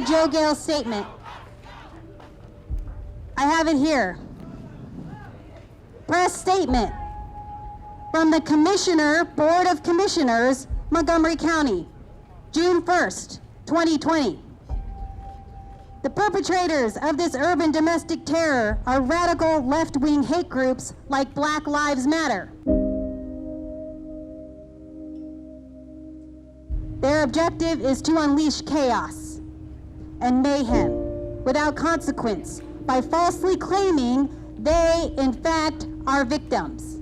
read Joe Gale's statement. I have it here. Press statement from the Commissioner, Board of Commissioners, Montgomery County, June 1st, 2020. The perpetrators of this urban domestic terror are radical left-wing hate groups like Black Lives Matter. Their objective is to unleash chaos and mayhem without consequence by falsely claiming they, in fact, are victims.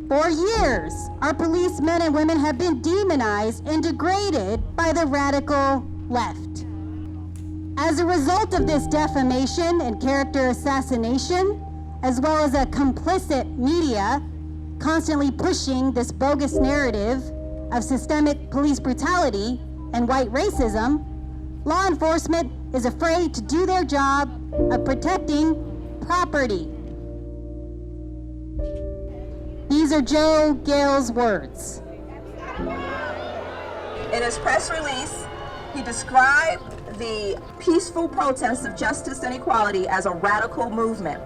For years, our policemen and women have been demonized and degraded by the radical left. As a result of this defamation and character assassination, as well as a complicit media constantly pushing this bogus narrative of systemic police brutality and white racism, law enforcement is afraid to do their job of protecting property. These are Joe Gale's words. In his press release, he described the peaceful protest of justice and equality as a radical movement.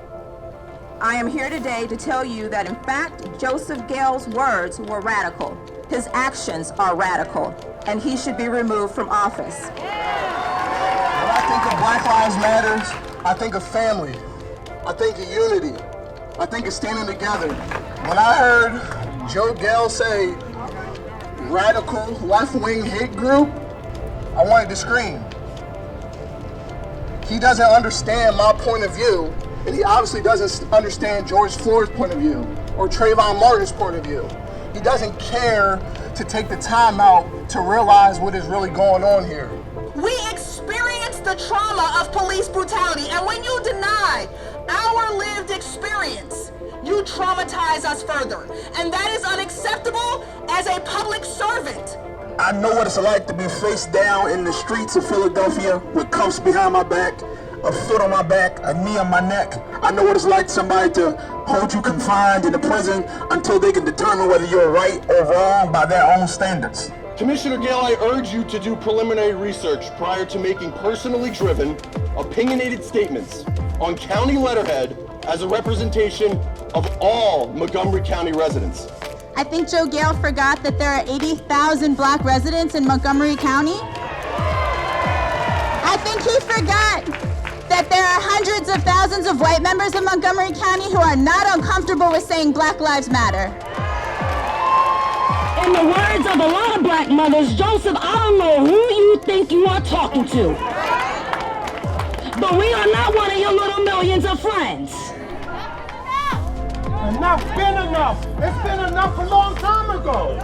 I am here today to tell you that in fact, Joseph Gale's words were radical. His actions are radical, and he should be removed from office. When I think of Black Lives Matters, I think of family. I think of unity. I think of standing together. When I heard Joe Gale say radical left-wing hate group, I wanted to scream. He doesn't understand my point of view, and he obviously doesn't understand George Floyd's point of view or Trayvon Martin's point of view. He doesn't care to take the time out to realize what is really going on here. We experience the trauma of police brutality, and when you deny our lived experience, you traumatize us further, and that is unacceptable as a public servant. I know what it's like to be face down in the streets of Philadelphia with cuffs behind my back, a foot on my back, a knee on my neck. I know what it's like somebody to hold you confined in a prison until they can determine whether you're right or wrong by their own standards. Commissioner Gale, I urge you to do preliminary research prior to making personally driven, opinionated statements on county letterhead as a representation of all Montgomery County residents. I think Joe Gale forgot that there are 80,000 Black residents in Montgomery County. I think he forgot that there are hundreds of thousands of white members of Montgomery County who are not uncomfortable with saying Black Lives Matter. In the words of a lot of Black mothers, Joseph, I don't know who you think you are talking to, but we are not one of your little millions of friends. Enough's been enough. It's been enough a long time ago.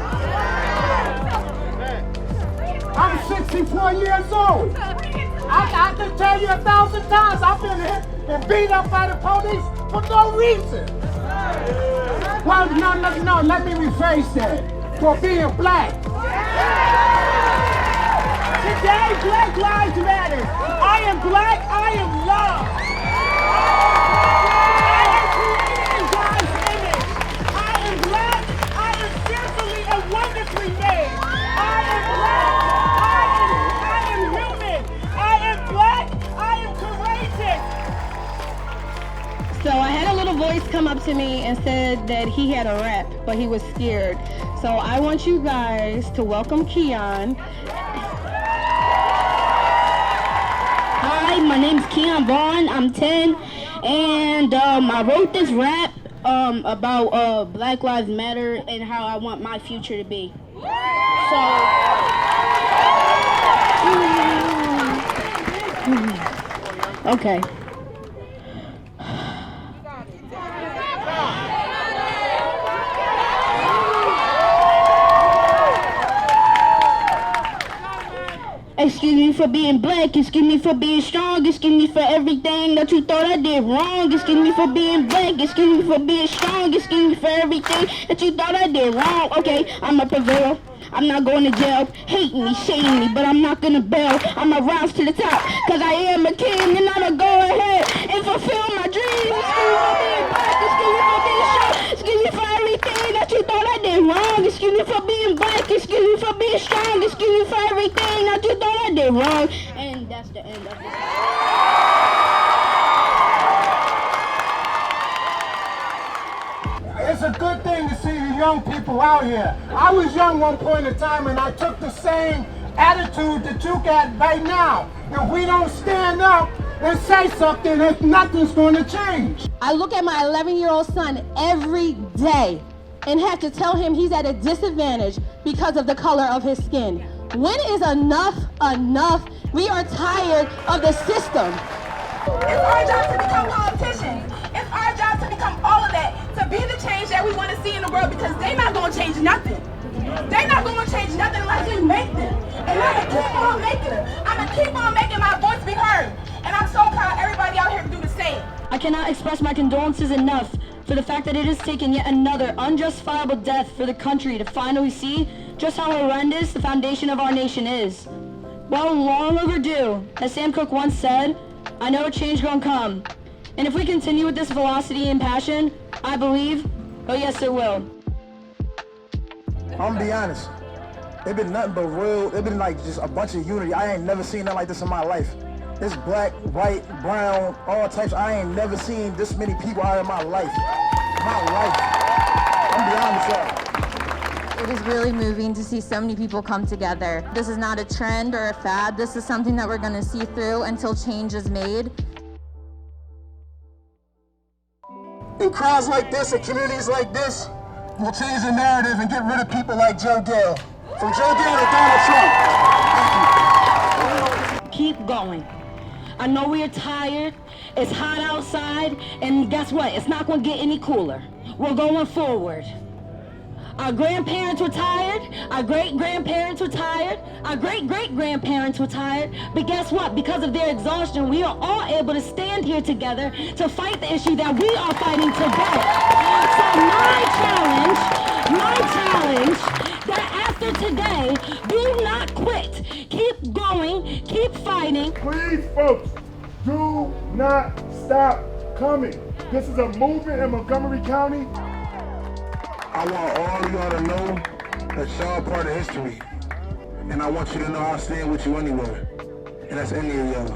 I'm 64 years old. I can tell you 1,000 times I've been hit and beat up by the police for no reason. Well, no, let me rephrase that. For being black. Today, Black Lives Matter. I am black, I am loved. Wonderfully made. I am black. I am human. I am black. I am courageous. So I had a little voice come up to me and said that he had a rep, but he was scared. So I want you guys to welcome Keon. Hi, my name's Keon Vaughn. I'm 10, and I wrote this rap about Black Lives Matter and how I want my future to be. So, okay. Excuse me for being black, excuse me for being strong, excuse me for everything that you thought I did wrong, excuse me for being black, excuse me for being strong, excuse me for everything that you thought I did wrong. Okay, I'ma prevail, I'm not going to jail, hate me, shame me, but I'm not gonna bail, I'ma rise to the top, cause I am a king, and I'ma go ahead and fulfill my dreams. Excuse me for being black, excuse me for being strong, excuse me for everything that you thought I did wrong, excuse me for being black, excuse me for being strong, excuse me for everything that you thought I did wrong, and end of this. It's a good thing to see the young people out here. I was young one point in time and I took the same attitude that you got right now. If we don't stand up and say something, nothing's going to change. I look at my 11-year-old son every day and have to tell him he's at a disadvantage because of the color of his skin. When is enough enough? We are tired of the system. It's our job to become politicians. It's our job to become all of that, to be the change that we want to see in the world, because they're not going to change nothing. They're not going to change nothing unless we make them. And I'm going to keep on making them. I'm going to keep on making my voice be heard. And I'm so proud everybody out here to do the same. I cannot express my condolences enough for the fact that it has taken yet another unjustifiable death for the country to finally see just how horrendous the foundation of our nation is. Well, long overdue, as Sam Cooke once said, I know a change gonna come. And if we continue with this velocity and passion, I believe, oh yes it will. I'm gonna be honest, it been nothing but real, it been like just a bunch of unity. I ain't never seen nothing like this in my life. It's black, white, brown, all types. I ain't never seen this many people out in my life. I'm gonna be honest with y'all. It is really moving to see so many people come together. This is not a trend or a fad. This is something that we're going to see through until change is made. And crowds like this and communities like this will change the narrative and get rid of people like Joe Gale. From Joe Gale to Donald Trump. Keep going. I know we are tired, it's hot outside, and guess what? It's not going to get any cooler. We're going forward. Our grandparents were tired, our great-grandparents were tired, our great-great-grandparents were tired, but guess what? Because of their exhaustion, we are all able to stand here together to fight the issue that we are fighting together. So my challenge, that after today, do not quit. Keep going, keep fighting. Please, folks, do not stop coming. This is a movement in Montgomery County. I want all of y'all to know that y'all part of history. And I want you to know I'll stand with you anywhere. And that's any of y'all.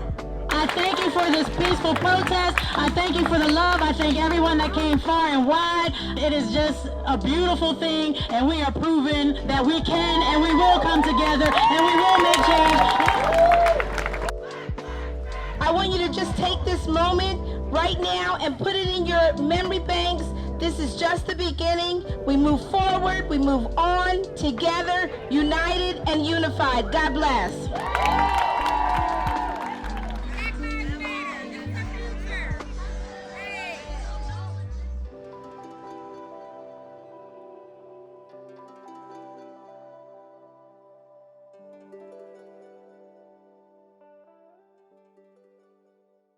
I thank you for this peaceful protest. I thank you for the love. I thank everyone that came far and wide. It is just a beautiful thing, and we are proving that we can and we will come together and we will make change. I want you to just take this moment right now and put it in your memory banks. This is just the beginning. We move forward, we move on together, united and unified. God bless.